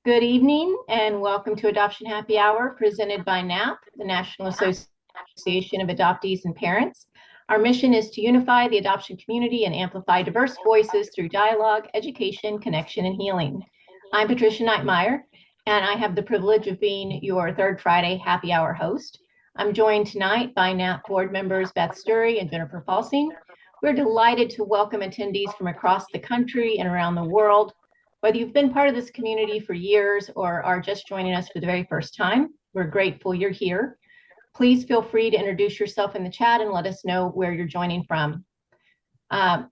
Good evening and welcome to Adoption Happy Hour presented by NAAP, the National Association of Adoptees and Parents. Our mission is to unify the adoption community and amplify diverse voices through dialogue, education, connection, and healing. I'm Patricia Knight Meyer, and I have the privilege of being your third Friday Happy Hour host. I'm joined tonight by NAAP board members Beth Sturry and Jennifer Falsing. We're delighted to welcome attendees from across the country and around the world. Whether you've been part of this community for years or are just joining us for the very first time, we're grateful you're here. Please feel free to introduce yourself in the chat and let us know where you're joining from.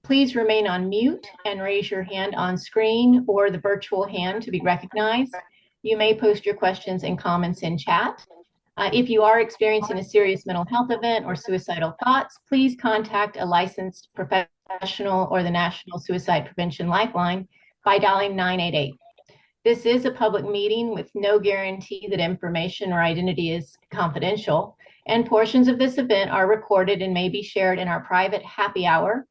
Please remain on mute and raise your hand on screen or the virtual hand to be recognized. You may post your questions and comments in chat. If you are experiencing a serious mental health event or suicidal thoughts, please contact a licensed professional or the National Suicide Prevention Lifeline by dialing 988. This is a public meeting with no guarantee that information or identity is confidential, and portions of this event are recorded and may be shared in our private happy hour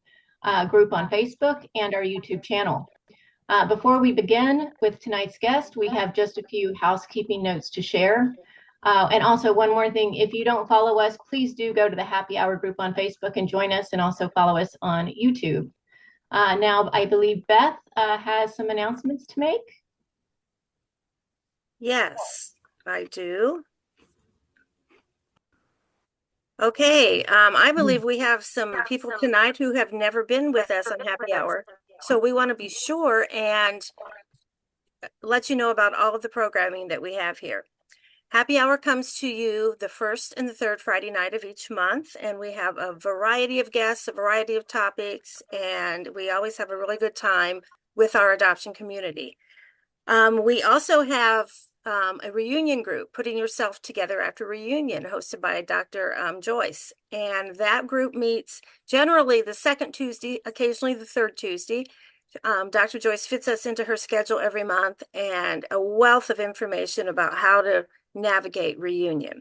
group on Facebook and our YouTube channel. Before we begin with tonight's guest, we have just a few housekeeping notes to share. And also one more thing, if you don't follow us, please do go to the happy hour group on Facebook and join us, and also follow us on YouTube. Now, I believe Beth has some announcements to make. Yes, I do. Okay, I believe we have some people tonight who have never been with us on Happy Hour. So we want to be sure and let you know about all of the programming that we have here. Happy Hour comes to you the first and the third Friday night of each month, and we have a variety of guests, a variety of topics, and we always have a really good time with our adoption community. We also have a reunion group, Putting Yourself Together After Reunion, hosted by Dr. Joyce, and that group meets generally the second Tuesday, occasionally the third Tuesday. Dr. Joyce fits us into her schedule every month, and a wealth of information about how to navigate reunion.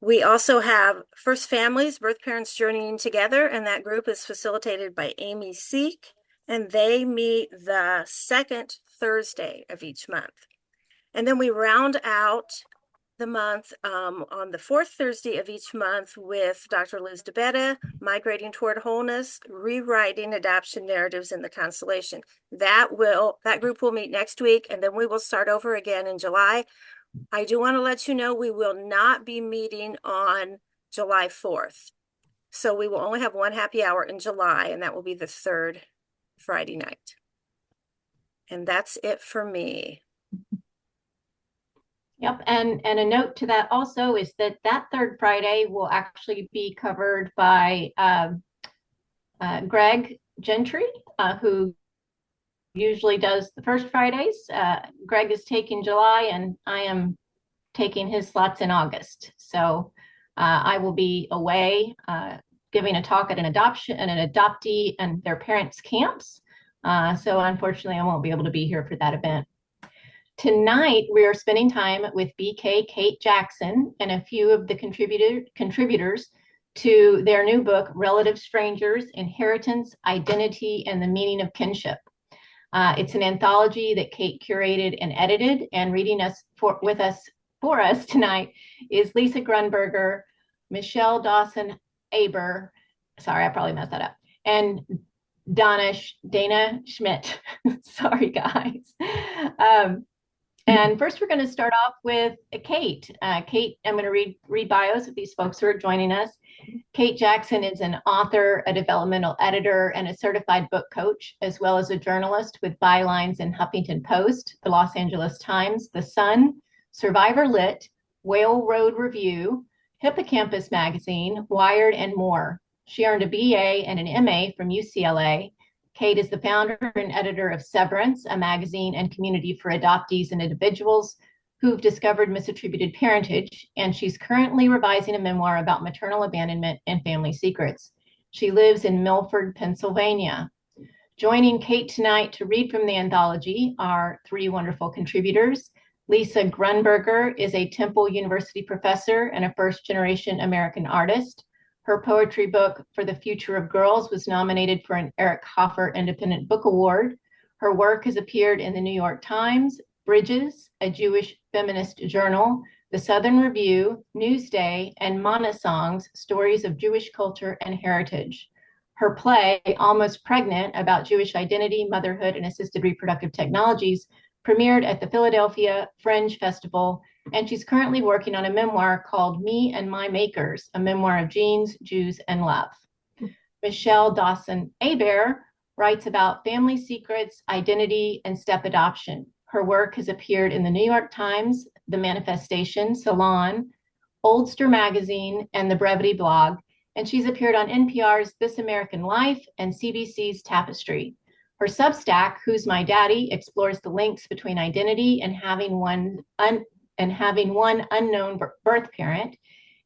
We also have First Families, Birth Parents Journeying Together, and that group is facilitated by Amy Seek, and they meet the second Thursday of each month. And then we round out the month on the fourth Thursday of each month with Dr. Liz DeBetta, Migrating Toward Wholeness, Rewriting Adoption Narratives in the Constellation. That group will meet next week, and then we will start over again in July. I do want to let you know we will not be meeting on July 4th. So we will only have one happy hour in July, and that will be the third Friday night. And that's it for me. Yep, and a note to that also is that third Friday will actually be covered by Greg Gentry, who usually does the first Fridays. Greg is taking July, and I am taking his slots in August. So I will be away giving a talk at an adoptee and their parents' camps. So unfortunately, I won't be able to be here for that event. Tonight, we are spending time with BK Kate Jackson and a few of the contributors to their new book, Relative Strangers, Inheritance, Identity, and the Meaning of Kinship. It's an anthology that Kate curated and edited, and reading for us tonight is Lisa Grunberger, Michelle Dawson-Aber, sorry, I probably messed that up, and Dana Schmidt. Sorry, guys. And first, we're going to start off with Kate. Kate, I'm going to read bios of these folks who are joining us. Kate Jackson is an author, a developmental editor, and a certified book coach, as well as a journalist with bylines in Huffington Post, the Los Angeles Times, The Sun, Survivor Lit, Whale Road Review, Hippocampus Magazine, Wired, and more. She earned a BA and an MA from UCLA. Kate is the founder and editor of Severance, a magazine and community for adoptees and individuals who've discovered misattributed parentage, and she's currently revising a memoir about maternal abandonment and family secrets. She lives in Milford, Pennsylvania. Joining Kate tonight to read from the anthology are three wonderful contributors. Lisa Grunberger is a Temple University professor and a first-generation American artist. Her poetry book, For the Future of Girls, was nominated for an Eric Hoffer Independent Book Award. Her work has appeared in the New York Times, Bridges, a Jewish feminist journal, the Southern Review, Newsday, and Mana Songs, Stories of Jewish Culture and Heritage. Her play, Almost Pregnant, about Jewish identity, motherhood, and assisted reproductive technologies, premiered at the Philadelphia Fringe Festival, and she's currently working on a memoir called Me and My Makers, a memoir of genes, Jews, and love. Michelle Dawson-Hebert writes about family secrets, identity, and step adoption. Her work has appeared in the New York Times, The Manifestation, Salon, Oldster Magazine, and the Brevity blog, and she's appeared on NPR's This American Life and CBC's Tapestry. Her Substack, Who's My Daddy, explores the links between identity and having one unknown birth parent,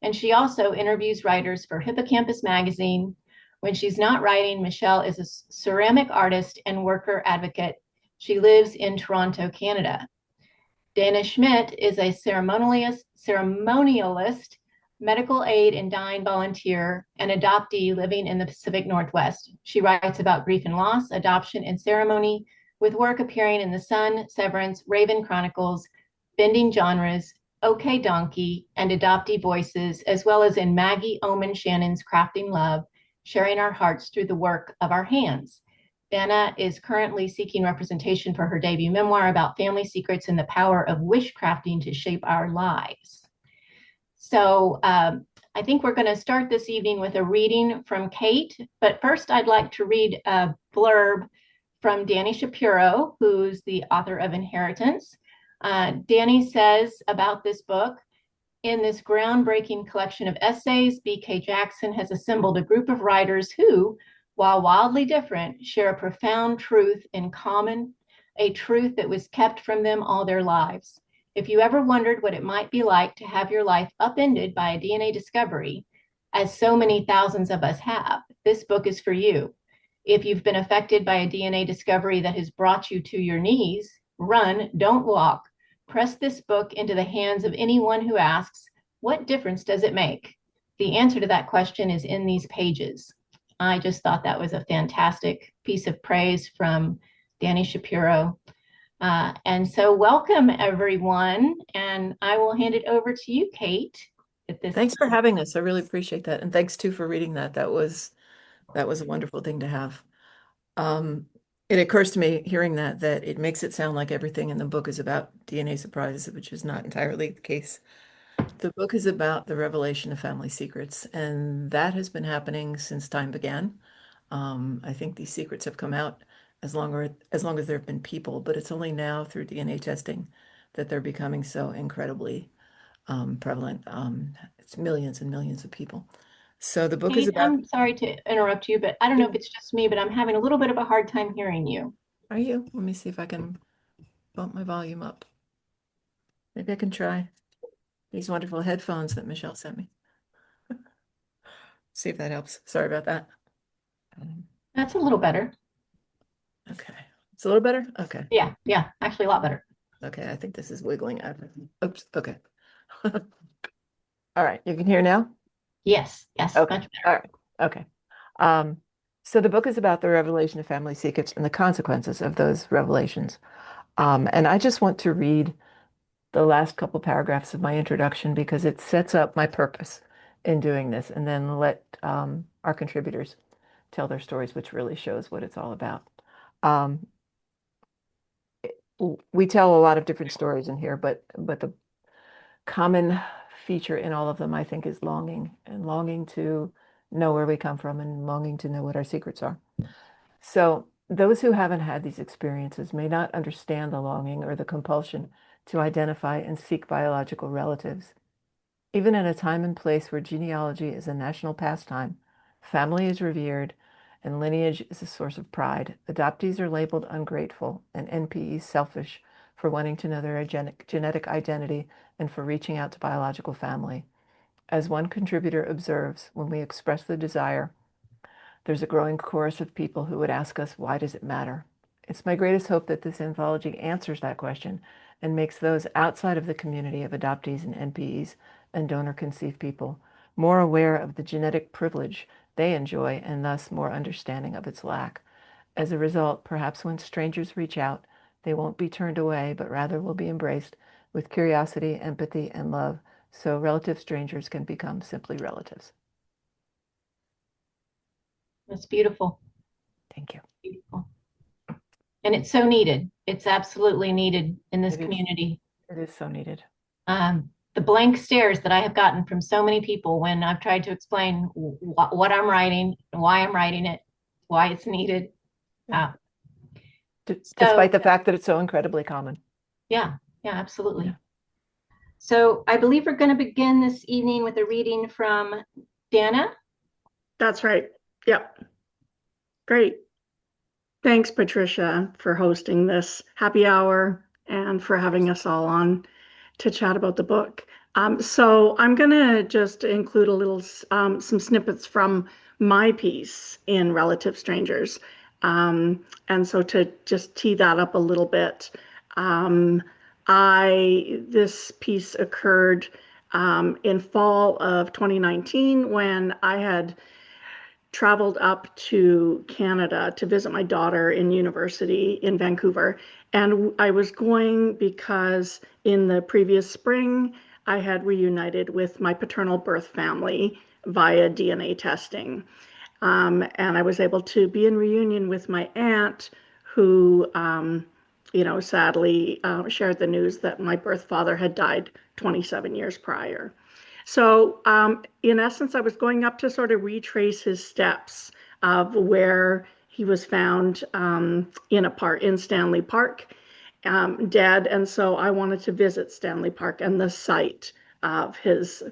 and she also interviews writers for Hippocampus Magazine. When she's not writing, Michelle is a ceramic artist and worker advocate. She lives in Toronto, Canada. Dana Schmidt is a ceremonialist, medical aid and dying volunteer, and adoptee living in the Pacific Northwest. She writes about grief and loss, adoption, and ceremony, with work appearing in The Sun, Severance, Raven Chronicles, Bending Genres, OK Donkey, and Adoptee Voices, as well as in Maggie Oman Shannon's Crafting Love, Sharing Our Hearts Through the Work of Our Hands. Dana is currently seeking representation for her debut memoir about family secrets and the power of wishcrafting to shape our lives. So I think we're going to start this evening with a reading from Kate, but first I'd like to read a blurb from Dani Shapiro, who's the author of Inheritance. Dani says about this book, in this groundbreaking collection of essays, B.K. Jackson has assembled a group of writers who, while wildly different, share a profound truth in common, a truth that was kept from them all their lives. If you ever wondered what it might be like to have your life upended by a DNA discovery, as so many thousands of us have, this book is for you. If you've been affected by a DNA discovery that has brought you to your knees, run, don't walk. Press this book into the hands of anyone who asks, what difference does it make? The answer to that question is in these pages. I just thought that was a fantastic piece of praise from Dani Shapiro. And so welcome, everyone. And I will hand it over to you, Kate. Thanks for having us. I really appreciate that. And thanks, too, for reading that. That was a wonderful thing to have. It occurs to me, hearing that it makes it sound like everything in the book is about DNA surprises, which is not entirely the case. The book is about the revelation of family secrets, and that has been happening since time began. I think these secrets have come out as long as there have been people, but it's only now through DNA testing that they're becoming so incredibly prevalent. It's millions and millions of people. So the book is about... I'm sorry to interrupt you, but I don't know if it's just me, but I'm having a little bit of a hard time hearing you. Are you? Let me see if I can bump my volume up. Maybe I can try these wonderful headphones that Michelle sent me. See if that helps. Sorry about that. That's a little better. Okay. It's a little better? Okay. Yeah, actually a lot better. Okay, I think this is wiggling out. Oops, okay. All right, you can hear now? Yes, Okay. much better. All right, okay. So the book is about the revelation of family secrets and the consequences of those revelations. And I just want to read the last couple paragraphs of my introduction because it sets up my purpose in doing this, and then let our contributors tell their stories, which really shows what it's all about. We tell a lot of different stories in here, but the common feature in all of them, I think, is longing, and longing to know where we come from and longing to know what our secrets are. So those who haven't had these experiences may not understand the longing or the compulsion to identify and seek biological relatives. Even in a time and place where genealogy is a national pastime, family is revered, and lineage is a source of pride, adoptees are labeled ungrateful and NPEs selfish for wanting to know their genetic identity and for reaching out to biological family. As one contributor observes, when we express the desire, there's a growing chorus of people who would ask us, why does it matter? It's my greatest hope that this anthology answers that question and makes those outside of the community of adoptees and NPEs and donor-conceived people more aware of the genetic privilege they enjoy and thus more understanding of its lack. As a result, perhaps when strangers reach out, They won't be turned away, but rather will be embraced with curiosity, empathy, and love, so relative strangers can become simply relatives. That's beautiful. Thank you. Beautiful. And it's so needed. It's absolutely needed in this It is. community. It is so needed. The blank stares that I have gotten from so many people when I've tried to explain what I'm writing, why I'm writing it, why it's needed. Yeah. So, Despite the fact that it's so incredibly common. Yeah, absolutely. Yeah. So I believe we're going to begin this evening with a reading from Dana. That's right. Yep. Great. Thanks, Patricia, for hosting this happy hour and for having us all on to chat about the book. So I'm going to just include a little, some snippets from my piece in Relative Strangers. And so to just tee that up a little bit, this piece occurred in fall of 2019 when I had traveled up to Canada to visit my daughter in university in Vancouver. And I was going because in the previous spring, I had reunited with my paternal birth family via DNA testing. And I was able to be in reunion with my aunt who, sadly shared the news that my birth father had died 27 years prior. So in essence, I was going up to sort of retrace his steps of where he was found in Stanley Park, dead. And so I wanted to visit Stanley Park and the site of his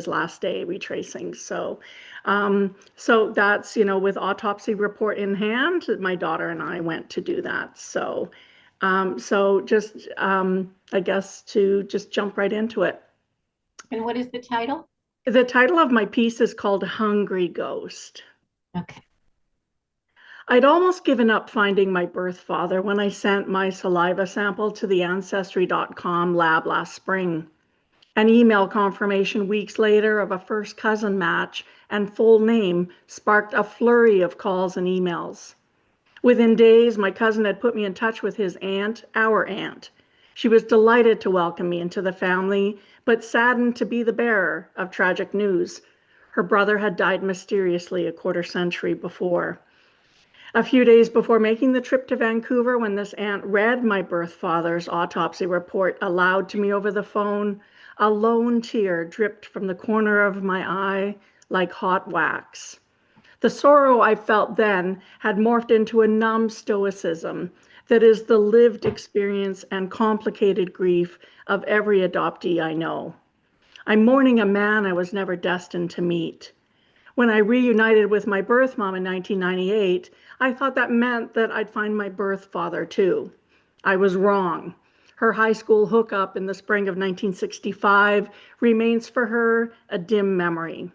last day, retracing. So that's, with autopsy report in hand, my daughter and I went to do that. So just, I guess to just jump right into it. And what is the title? The title of my piece is called Hungry Ghost. Okay. I'd almost given up finding my birth father when I sent my saliva sample to the Ancestry.com lab last spring. An email confirmation weeks later of a first cousin match and full name sparked a flurry of calls and emails. Within days, my cousin had put me in touch with his aunt, our aunt. She was delighted to welcome me into the family, but saddened to be the bearer of tragic news. Her brother had died mysteriously a quarter century before. A few days before making the trip to Vancouver, when this aunt read my birth father's autopsy report aloud to me over the phone, a lone tear dripped from the corner of my eye like hot wax. The sorrow I felt then had morphed into a numb stoicism that is the lived experience and complicated grief of every adoptee I know. I'm mourning a man I was never destined to meet. When I reunited with my birth mom in 1998, I thought that meant that I'd find my birth father too. I was wrong. Her high school hookup in the spring of 1965 remains for her a dim memory.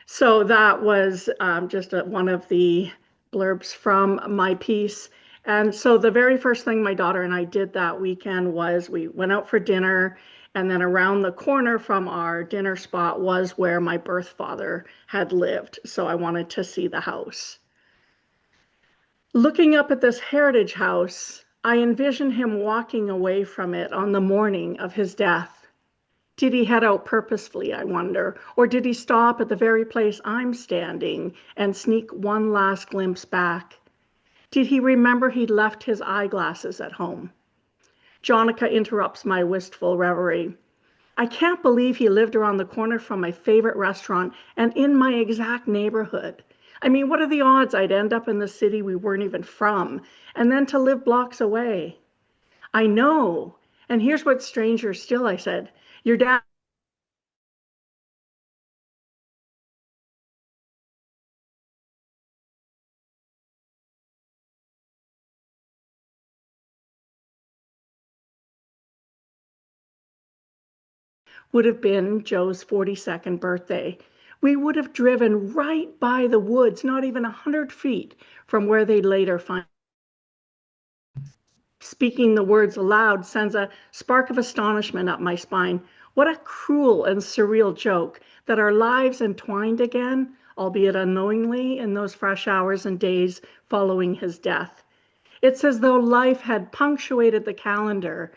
So that was just one of the blurbs from my piece. And so the very first thing my daughter and I did that weekend was we went out for dinner, and then around the corner from our dinner spot was where my birth father had lived. So I wanted to see the house. Looking up at this heritage house, I envisioned him walking away from it on the morning of his death. Did he head out purposefully, I wonder, or did he stop at the very place I'm standing and sneak one last glimpse back? Did he remember he'd left his eyeglasses at home? Jonica interrupts my wistful reverie. I can't believe he lived around the corner from my favorite restaurant and in my exact neighborhood. I mean, what are the odds I'd end up in the city we weren't even from, and then to live blocks away? I know. And here's what's stranger still, I said. Your dad would have been Joe's 42nd birthday. We would have driven right by the woods, not even 100 feet from where they'd later find. Speaking the words aloud sends a spark of astonishment up my spine. What a cruel and surreal joke that our lives entwined again, albeit unknowingly, in those fresh hours and days following his death. It's as though life had punctuated the calendar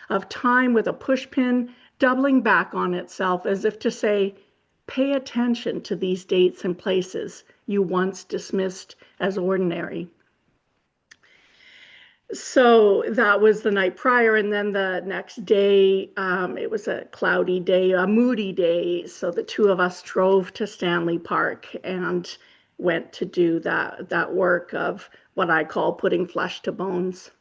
of time with a pushpin, doubling back on itself as if to say, pay attention to these dates and places you once dismissed as ordinary. So that was the night prior. And then the next day, it was a cloudy day, a moody day. So the two of us drove to Stanley Park and went to do that work of what I call putting flesh to bones.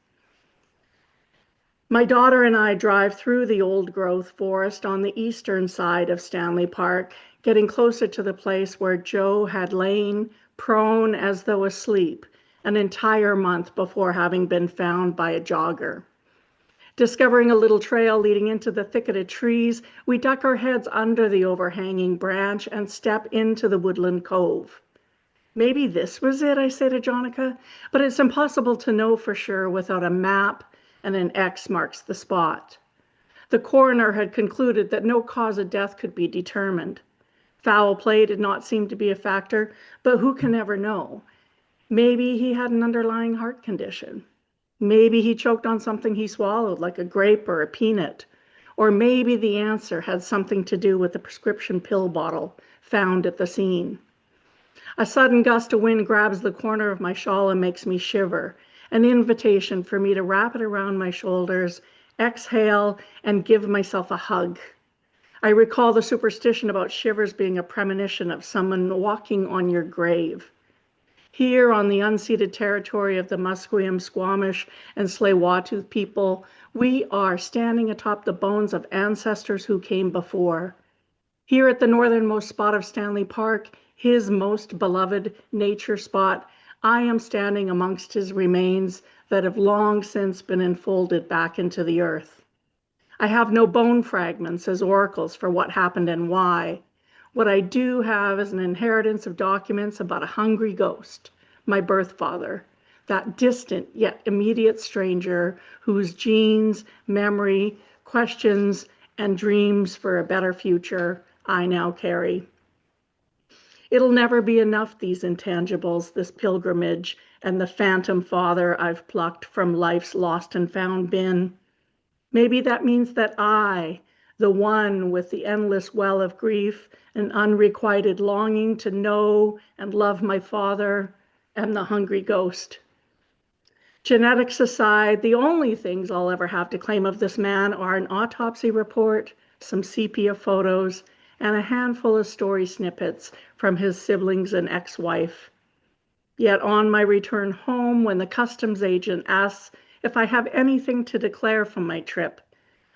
My daughter and I drive through the old growth forest on the eastern side of Stanley Park, getting closer to the place where Joe had lain prone as though asleep an entire month before having been found by a jogger. Discovering a little trail leading into the thicketed trees, we duck our heads under the overhanging branch and step into the woodland cove. Maybe this was it, I say to Jonica, but it's impossible to know for sure without a map, and an X marks the spot. The coroner had concluded that no cause of death could be determined. Foul play did not seem to be a factor, but who can ever know? Maybe he had an underlying heart condition. Maybe he choked on something he swallowed, like a grape or a peanut. Or maybe the answer had something to do with the prescription pill bottle found at the scene. A sudden gust of wind grabs the corner of my shawl and makes me shiver, an invitation for me to wrap it around my shoulders, exhale, and give myself a hug. I recall the superstition about shivers being a premonition of someone walking on your grave. Here on the unceded territory of the Musqueam, Squamish, and Tsleil-Waututh people, we are standing atop the bones of ancestors who came before. Here at the northernmost spot of Stanley Park, his most beloved nature spot, I am standing amongst his remains that have long since been enfolded back into the earth. I have no bone fragments as oracles for what happened and why. What I do have is an inheritance of documents about a hungry ghost, my birth father, that distant yet immediate stranger whose genes, memory, questions, and dreams for a better future I now carry. It'll never be enough, these intangibles, this pilgrimage, and the phantom father I've plucked from life's lost and found bin. Maybe that means that I, the one with the endless well of grief and unrequited longing to know and love my father, am the hungry ghost. Genetics aside, the only things I'll ever have to claim of this man are an autopsy report, some sepia photos, and a handful of story snippets from his siblings and ex-wife. Yet on my return home, when the customs agent asks if I have anything to declare from my trip,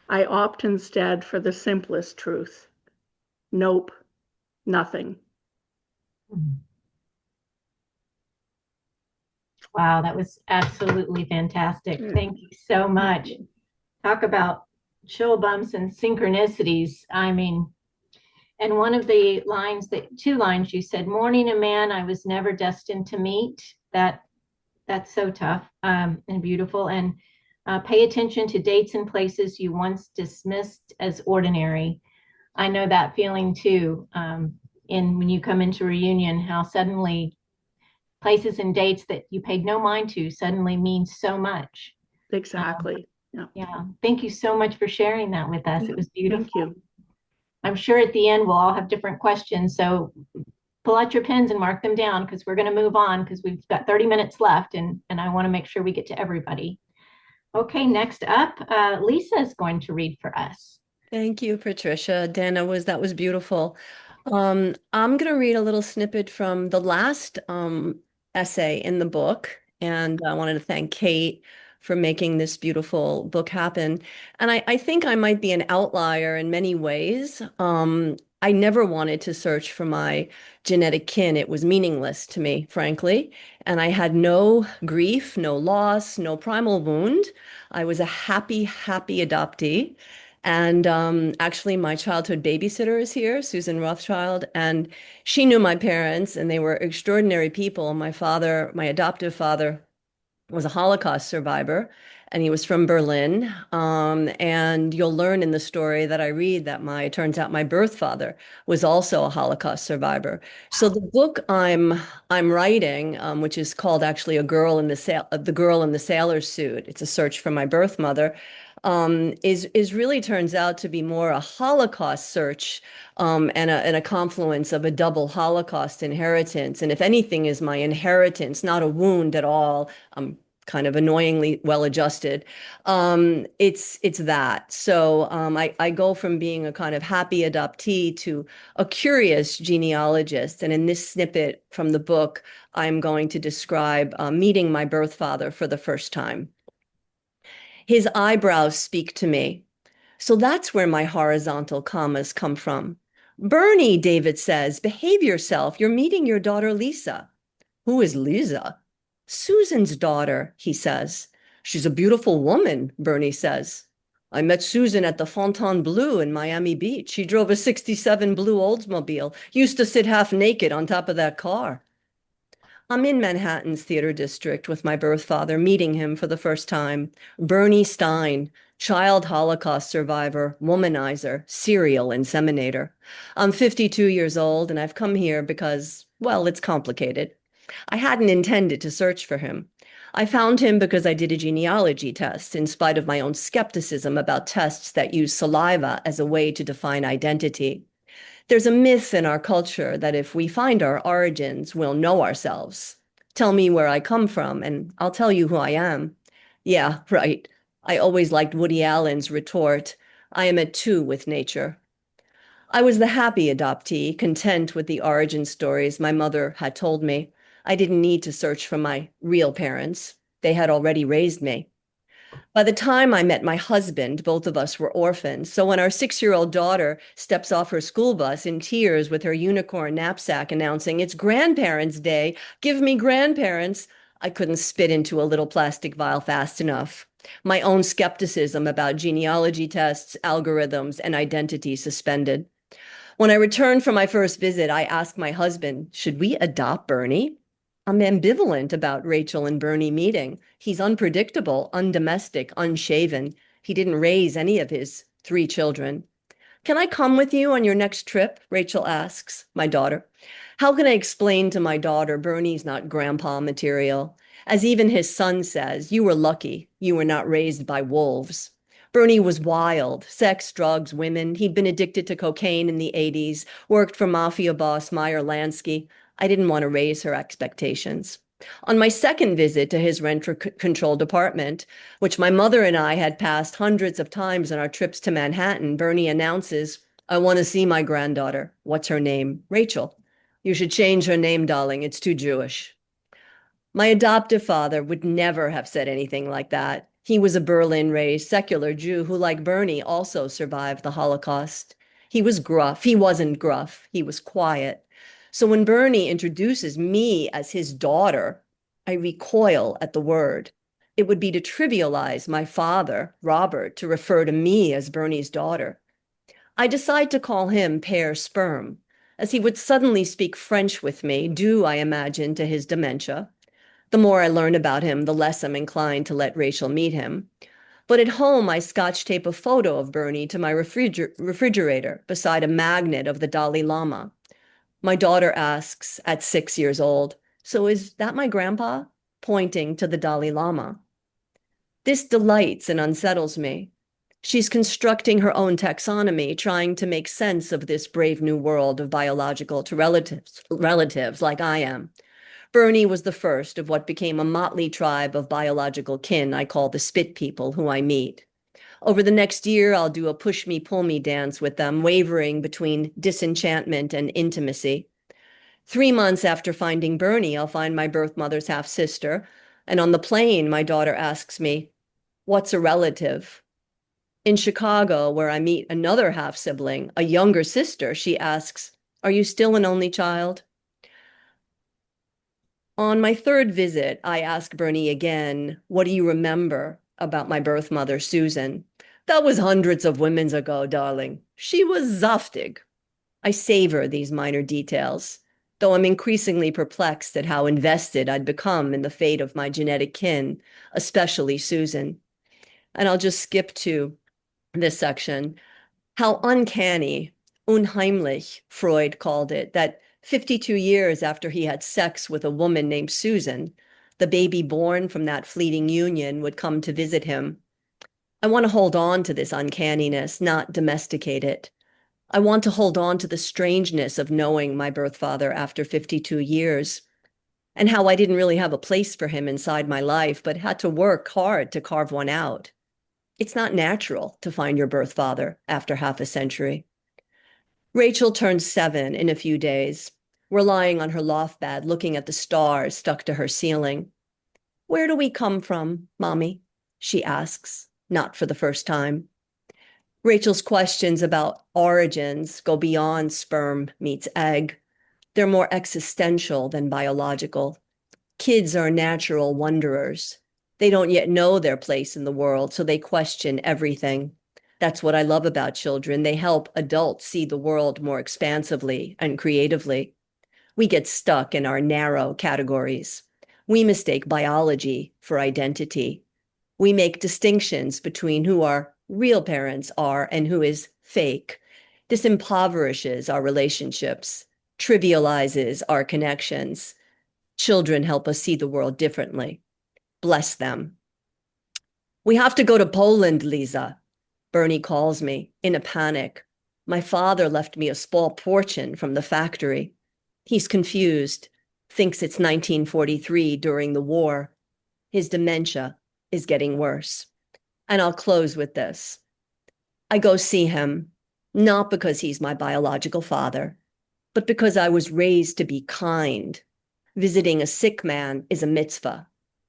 I opt instead for the simplest truth. Nope, nothing. Wow, that was absolutely fantastic. Thank you so much. Talk about chill bumps and synchronicities. I mean, and one of the lines two lines you said, mourning a man I was never destined to meet. That's so tough and beautiful. And pay attention to dates and places you once dismissed as ordinary. I know that feeling too. When you come into reunion, how suddenly places and dates that you paid no mind to suddenly mean so much. Exactly. Yeah. Thank you so much for sharing that with us. It was beautiful. Thank you. I'm sure at the end we'll all have different questions. So pull out your pens and mark them down because we're going to move on because we've got 30 minutes left and I want to make sure we get to everybody. Okay, next up, Lisa is going to read for us. Thank you, Patricia. Dana, that was beautiful. I'm going to read a little snippet from the last essay in the book, and I wanted to thank Kate for making this beautiful book happen. And I think I might be an outlier in many ways. I never wanted to search for my genetic kin. It was meaningless to me, frankly. And I had no grief, no loss, no primal wound. I was a happy, happy adoptee. And actually, my childhood babysitter is here, Susan Rothschild, and she knew my parents, and they were extraordinary people. My father, my adoptive father, was a Holocaust survivor, and he was from Berlin. And you'll learn in the story that I read that it turns out my birth father was also a Holocaust survivor. So the book I'm writing, which is called actually The Girl in the Sailor's Suit. It's a search for my birth mother. Is really turns out to be more a Holocaust search, and a confluence of a double Holocaust inheritance. And if anything is my inheritance, not a wound at all, I'm kind of annoyingly well adjusted. It's that. So I go from being a kind of happy adoptee to a curious genealogist. And in this snippet from the book, I'm going to describe meeting my birth father for the first time. His eyebrows speak to me. So that's where my horizontal commas come from. Bernie, David says, behave yourself. You're meeting your daughter, Lisa. Who is Lisa? Susan's daughter, he says. She's a beautiful woman, Bernie says. I met Susan at the Fontainebleau in Miami Beach. She drove a 67 blue Oldsmobile, used to sit half naked on top of that car. I'm in Manhattan's theater district with my birth father, meeting him for the first time. Bernie Stein, child Holocaust survivor, womanizer, serial inseminator. I'm 52 years old, and I've come here because, well, it's complicated. I hadn't intended to search for him. I found him because I did a genealogy test, in spite of my own skepticism about tests that use saliva as a way to define identity. There's a myth in our culture that if we find our origins, we'll know ourselves. Tell me where I come from, and I'll tell you who I am. Yeah, right. I always liked Woody Allen's retort, I am at two with nature. I was the happy adoptee, content with the origin stories my mother had told me. I didn't need to search for my real parents. They had already raised me. By the time I met my husband, both of us were orphans. So when our 6-year-old daughter steps off her school bus in tears with her unicorn knapsack announcing, it's Grandparents' Day, give me grandparents, I couldn't spit into a little plastic vial fast enough. My own skepticism about genealogy tests, algorithms, and identity suspended. When I returned from my first visit, I asked my husband, should we adopt Bernie? I'm ambivalent about Rachel and Bernie meeting. He's unpredictable, undomestic, unshaven. He didn't raise any of his 3 children. Can I come with you on your next trip? Rachel asks, my daughter. How can I explain to my daughter Bernie's not grandpa material? As even his son says, you were lucky. You were not raised by wolves. Bernie was wild, sex, drugs, women. He'd been addicted to cocaine in the 80s, worked for mafia boss Meyer Lansky. I didn't want to raise her expectations. On my second visit to his rent-controlled apartment, which my mother and I had passed hundreds of times on our trips to Manhattan, Bernie announces, I want to see my granddaughter. What's her name? Rachel. You should change her name, darling. It's too Jewish. My adoptive father would never have said anything like that. He was a Berlin-raised secular Jew who, like Bernie, also survived the Holocaust. He was gruff. He wasn't gruff. He was quiet. So when Bernie introduces me as his daughter, I recoil at the word. It would be to trivialize my father, Robert, to refer to me as Bernie's daughter. I decide to call him Père Sperm, as he would suddenly speak French with me, due, I imagine, to his dementia. The more I learn about him, the less I'm inclined to let Rachel meet him. But at home, I scotch tape a photo of Bernie to my refrigerator beside a magnet of the Dalai Lama. My daughter asks, at 6 years old, so is that my grandpa? Pointing to the Dalai Lama. This delights and unsettles me. She's constructing her own taxonomy, trying to make sense of this brave new world of biological to relatives like I am. Bernie was the first of what became a motley tribe of biological kin I call the spit people who I meet. Over the next year, I'll do a push me, pull me dance with them, wavering between disenchantment and intimacy. 3 months after finding Bernie, I'll find my birth mother's half-sister. And on the plane, my daughter asks me, what's a relative? In Chicago, where I meet another half-sibling, a younger sister, she asks, are you still an only child? On my third visit, I ask Bernie again, what do you remember about my birth mother, Susan? That was hundreds of womens ago, darling. She was zaftig. I savor these minor details. though I'm increasingly perplexed at how invested I'd become in the fate of my genetic kin, especially Susan. And I'll just skip to this section. How uncanny, unheimlich, Freud called it, that 52 years after he had sex with a woman named Susan, the baby born from that fleeting union would come to visit him. I want to hold on to this uncanniness, not domesticate it. I want to hold on to the strangeness of knowing my birth father after 52 years, and how I didn't really have a place for him inside my life, but had to work hard to carve one out. It's not natural to find your birth father after half a century. Rachel turns 7 in a few days. We're lying on her loft bed, looking at the stars stuck to her ceiling. "Where do we come from, Mommy?" she asks, not for the first time. Rachel's questions about origins go beyond sperm meets egg. They're more existential than biological. Kids are natural wanderers. They don't yet know their place in the world, so they question everything. That's what I love about children. They help adults see the world more expansively and creatively. We get stuck in our narrow categories. We mistake biology for identity. We make distinctions between who our real parents are and who is fake. This impoverishes our relationships, trivializes our connections. Children help us see the world differently. Bless them. "We have to go to Poland, Lisa." Bernie calls me in a panic. My father left me a small portion from the factory. He's confused, thinks it's 1943 during the war. His dementia is getting worse. And I'll close with this. I go see him, not because he's my biological father, but because I was raised to be kind. Visiting a sick man is a mitzvah.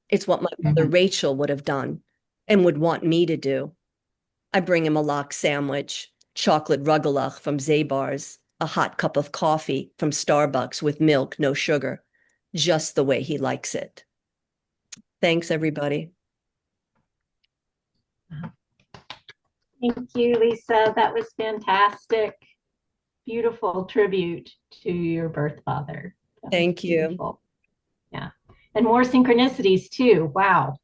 It's what my mother Rachel would have done and would want me to do. I bring him a lox sandwich, chocolate rugelach from Zabar's, a hot cup of coffee from Starbucks with milk, no sugar, just the way he likes it. Thanks, everybody. Thank you, Lisa. That was fantastic. Beautiful tribute to your birth father. Thank you. Beautiful. Yeah. And more synchronicities too. Wow.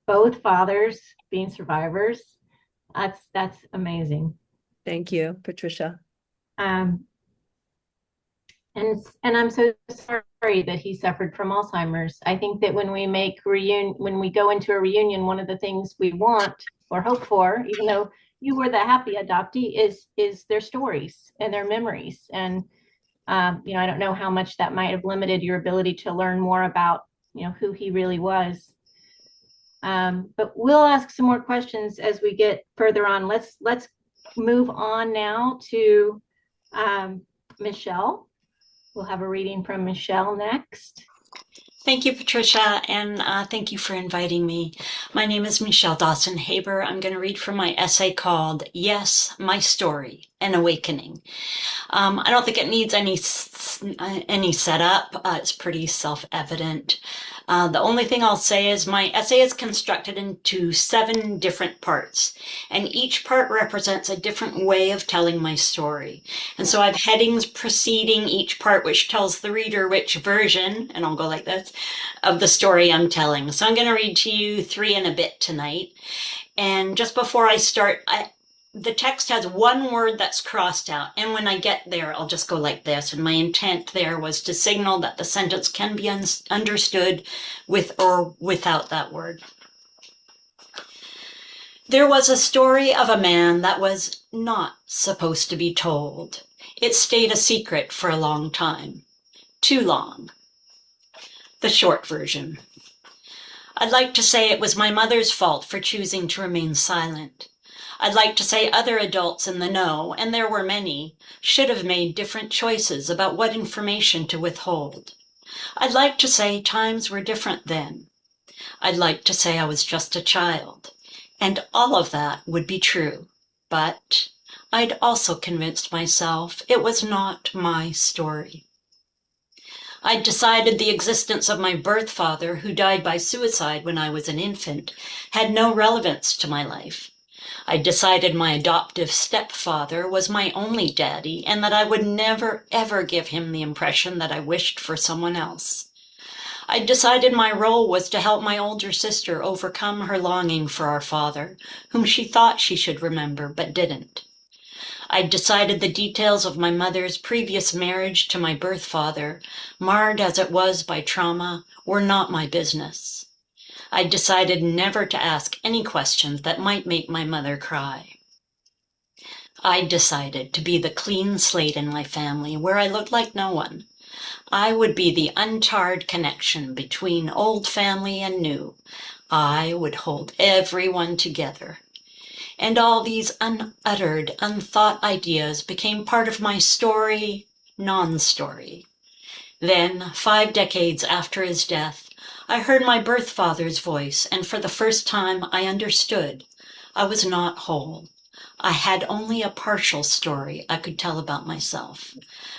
Both fathers being survivors. That's amazing. Thank you, Patricia. And I'm so sorry that he suffered from Alzheimer's. I think that when we when we go into a reunion, one of the things we want or hope for, even though you were the happy adoptee, is their stories and their memories. And I don't know how much that might have limited your ability to learn more about who he really was. But we'll ask some more questions as we get further on. Let's move on now to Michelle. We'll have a reading from Michelle next. Thank you, Patricia, and thank you for inviting me. My name is Michelle Dawson-Haber. I'm going to read from my essay called Yes, My Story, An Awakening. I don't think it needs any setup. It's pretty self-evident. The only thing I'll say is my essay is constructed into 7 different parts, and each part represents a different way of telling my story. And so I have headings preceding each part, which tells the reader which version, and I'll go like this, of the story I'm telling. So I'm going to read to you 3 and a bit tonight. And just before I start, the text has one word that's crossed out, and when I get there, I'll just go like this. And my intent there was to signal that the sentence can be understood with or without that word. There was a story of a man that was not supposed to be told. It stayed a secret for a long time. Too long. The short version. I'd like to say it was my mother's fault for choosing to remain silent. I'd like to say other adults in the know, and there were many, should have made different choices about what information to withhold. I'd like to say times were different then. I'd like to say I was just a child, and all of that would be true. But I'd also convinced myself it was not my story. I'd decided the existence of my birth father, who died by suicide when I was an infant, had no relevance to my life. I decided my adoptive stepfather was my only daddy and that I would never, ever give him the impression that I wished for someone else. I decided my role was to help my older sister overcome her longing for our father, whom she thought she should remember but didn't. I decided the details of my mother's previous marriage to my birth father, marred as it was by trauma, were not my business. I decided never to ask any questions that might make my mother cry. I decided to be the clean slate in my family where I looked like no one. I would be the untarred connection between old family and new. I would hold everyone together. And all these unuttered, unthought ideas became part of my story, non-story. Then, 5 decades after his death, I heard my birth father's voice, and for the first time I understood I was not whole. I had only a partial story I could tell about myself,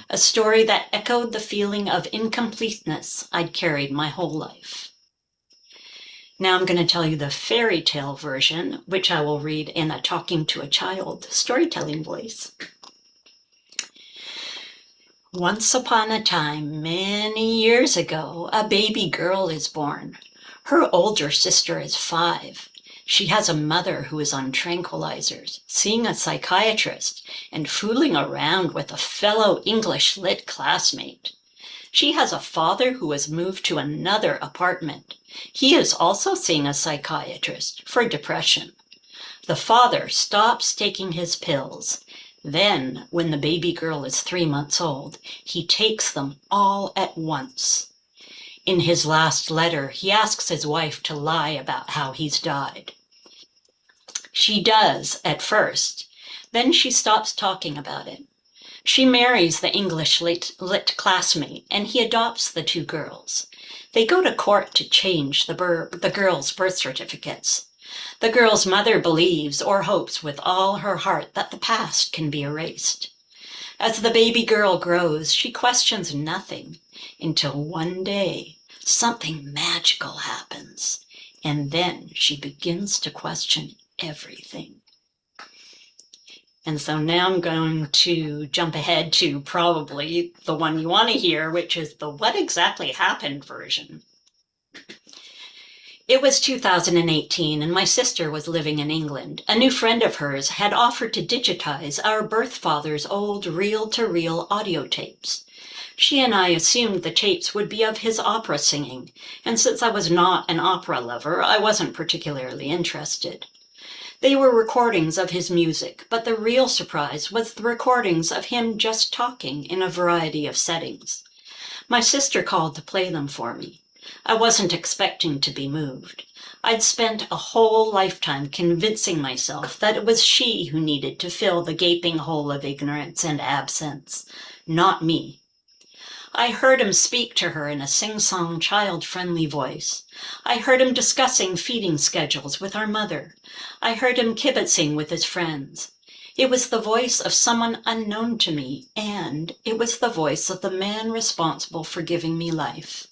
a story that echoed the feeling of incompleteness I'd carried my whole life. Now I'm going to tell you the fairy tale version, which I will read in a talking to a child storytelling voice. Once upon a time, many years ago, a baby girl is born. Her older sister is 5. She has a mother who is on tranquilizers, seeing a psychiatrist, and fooling around with a fellow English lit classmate. She has a father who has moved to another apartment. He is also seeing a psychiatrist for depression. The father stops taking his pills. Then, when the baby girl is 3 months old, he takes them all at once. In his last letter, he asks his wife to lie about how he's died. She does at first. Then she stops talking about it. She marries the English lit classmate, and he adopts the 2 girls. They go to court to change the girls' birth certificates. The girl's mother believes or hopes with all her heart that the past can be erased. As the baby girl grows, she questions nothing until one day something magical happens, and then she begins to question everything. And so now I'm going to jump ahead to probably the one you want to hear, which is the what exactly happened version. It was 2018 and my sister was living in England. A new friend of hers had offered to digitize our birth father's old reel-to-reel audio tapes. She and I assumed the tapes would be of his opera singing, and since I was not an opera lover, I wasn't particularly interested. They were recordings of his music, but the real surprise was the recordings of him just talking in a variety of settings. My sister called to play them for me. I wasn't expecting to be moved. I'd spent a whole lifetime convincing myself that it was she who needed to fill the gaping hole of ignorance and absence, not me. I heard him speak to her in a sing-song, child-friendly voice. I heard him discussing feeding schedules with our mother. I heard him kibitzing with his friends. It was the voice of someone unknown to me, and it was the voice of the man responsible for giving me life.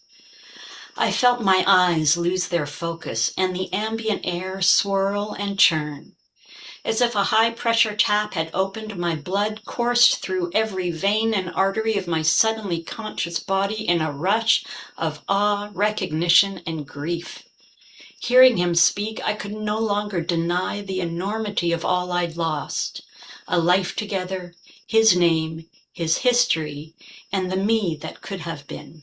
I felt my eyes lose their focus and the ambient air swirl and churn. As if a high-pressure tap had opened, my blood coursed through every vein and artery of my suddenly conscious body in a rush of awe, recognition, and grief. Hearing him speak, I could no longer deny the enormity of all I'd lost. A life together, his name, his history, and the me that could have been.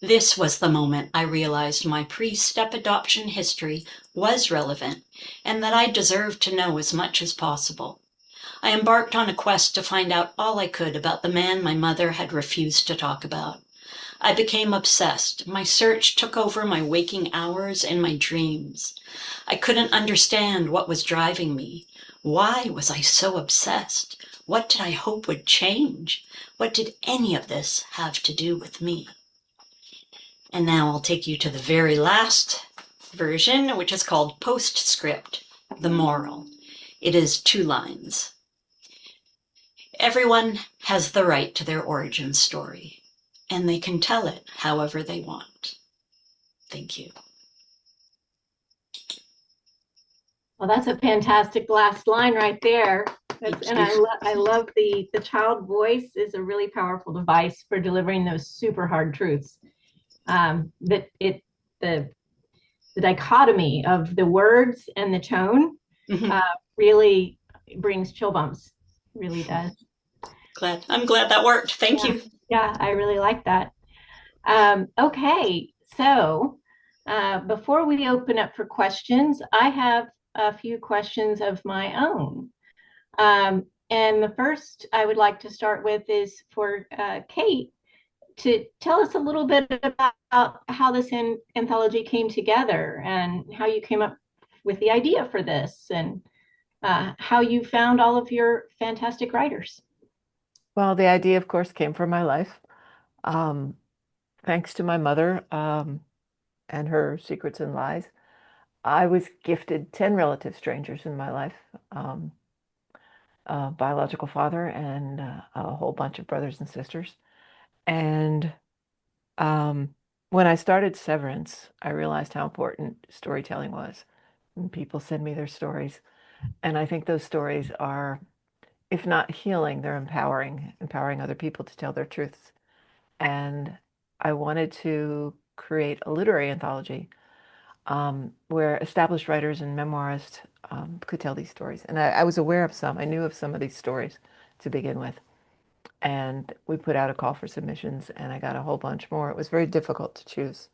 This was the moment I realized my pre-step adoption history was relevant and that I deserved to know as much as possible. I embarked on a quest to find out all I could about the man my mother had refused to talk about. I became obsessed. My search took over my waking hours and my dreams. I couldn't understand what was driving me. Why was I so obsessed? What did I hope would change? What did any of this have to do with me? And now I'll take you to the very last version, which is called Postscript, the moral. It is 2 lines. Everyone has the right to their origin story, and they can tell it however they want. Thank you. Well, that's a fantastic last line right there. Thank And you. I love the child voice is a really powerful device for delivering those super hard truths. That it the dichotomy of the words and the tone Mhm. really brings chill bumps. Really does. I'm glad that worked. Thank Yeah, you. yeah, I really like that. Okay, so before we open up for questions, I have a few questions of my own. And the first I would like to start with is for Kate to tell us a little bit about how this anthology came together and how you came up with the idea for this and how you found all of your fantastic writers. Well, the idea, of course, came from my life. Um, Thanks to my mother and her secrets and lies. I was gifted 10 relative strangers in my life, um, a biological father and a whole bunch of brothers and sisters. And um, when I started Severance, I realized how important storytelling was. And people send me their stories. And I think those stories are, if not healing, they're empowering other people to tell their truths. And I wanted to create a literary anthology where established writers and memoirists could tell these stories. And I was aware of some. I knew of some of these stories to begin with. And we put out a call for submissions, and I got a whole bunch more. It was very difficult to choose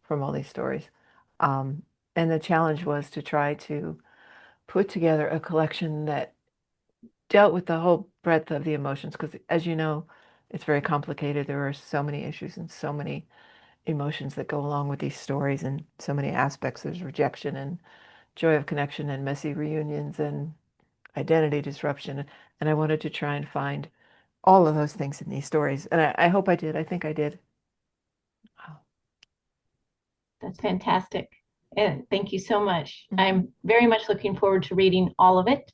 from all these stories. Um, and the challenge was to try to put together a collection that dealt with the whole breadth of the emotions, because as you know, it's very complicated. There are so many issues and so many emotions that go along with these stories and so many aspects. There's rejection and joy of connection and messy reunions and identity disruption. And I wanted to try and find all of those things in these stories. And I hope I did. I think I did. That's fantastic. And thank you so much. Mhm. I'm very much looking forward to reading all of it.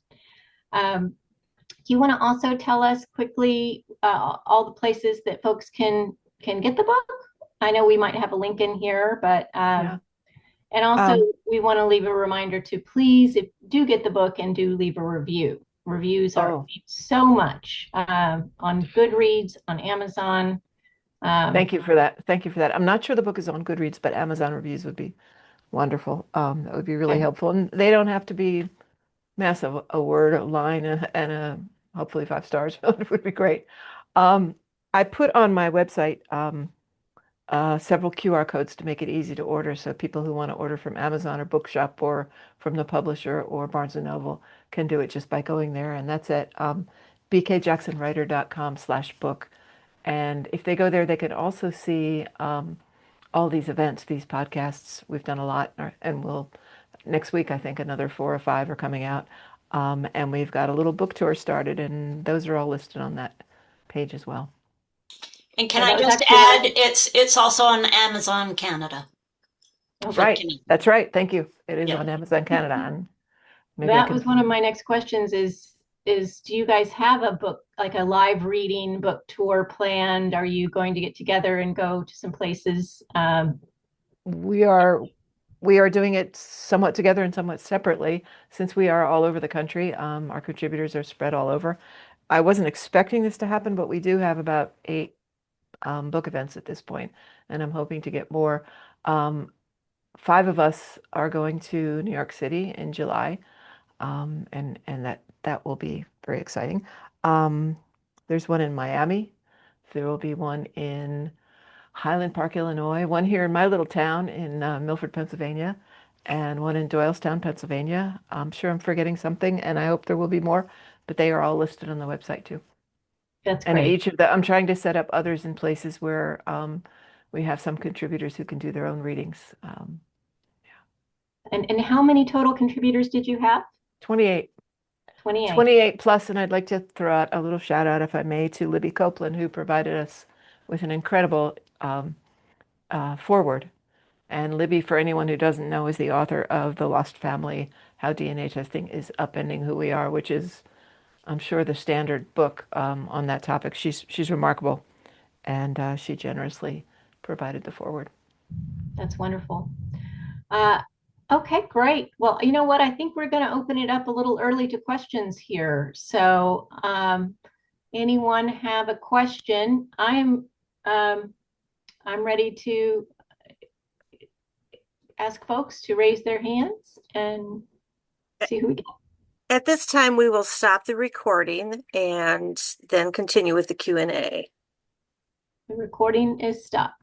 Do you want to also tell us quickly all the places that folks can get the book? I know we might have a link in here, but Yeah. and also Um, we want to leave a reminder to please if do get the book and do leave a review. Reviews are oh, so much on Goodreads, on Amazon. thank you for that. Thank you for that. I'm not sure the book is on Goodreads, but Amazon reviews would be wonderful. That would be really Okay. helpful. And they don't have to be massive. A word, a line, and a hopefully 5 stars would be great. Um, I put on my website several QR codes to make it easy to order. So people who want to order from Amazon or Bookshop or from the publisher or Barnes& and Noble can do it just by going there. And that's at bkjacksonwriter.com/book. And if they go there, they can also see all these events, these podcasts. We've done a lot, and we'll next week, I think another 4 or 5 are coming out. And we've got a little book tour started, and those are all listed on that page as well. And can Yeah, I that was just actually add, it's also on Amazon Canada for Right. Canadian. That's right. Thank you. It is Yeah. on Amazon Canada, and maybe I that can. was one of my next questions is do you guys have a book like a live reading book tour planned? Are you going to get together and go to some places? We are we are doing it somewhat together and somewhat separately since we are all over the country. Our contributors are spread all over. I wasn't expecting this to happen, but we do have about 8 book events at this point, and I'm hoping to get more. 5 of us are going to New York City in July, and that will be very exciting. Um, there's one in Miami. There will be one in Highland Park, Illinois, one here in my little town in Milford, Pennsylvania, and one in Doylestown, Pennsylvania. I'm sure I'm forgetting something, and I hope there will be more, but they are all listed on the website too. That's And great. each of the, I'm trying to set up others in places where we have some contributors who can do their own readings. And how many total contributors did you have? 28. 28. 28 plus, and I'd like to throw out a little shout out, if I may, to Libby Copeland, who provided us with an incredible foreword. And Libby, for anyone who doesn't know, is the author of The Lost Family: How DNA Testing is Upending Who We Are, which is, I'm sure, the standard book on that topic. She's remarkable, and she generously provided the foreword. That's wonderful. Uh, Okay, great. Well, you know what? I think we're going to open it up a little early to questions here. So, anyone have a question? I'm ready to ask folks to raise their hands and see who we get. At this time, we will stop the recording and then continue with the Q&A. The recording is stopped.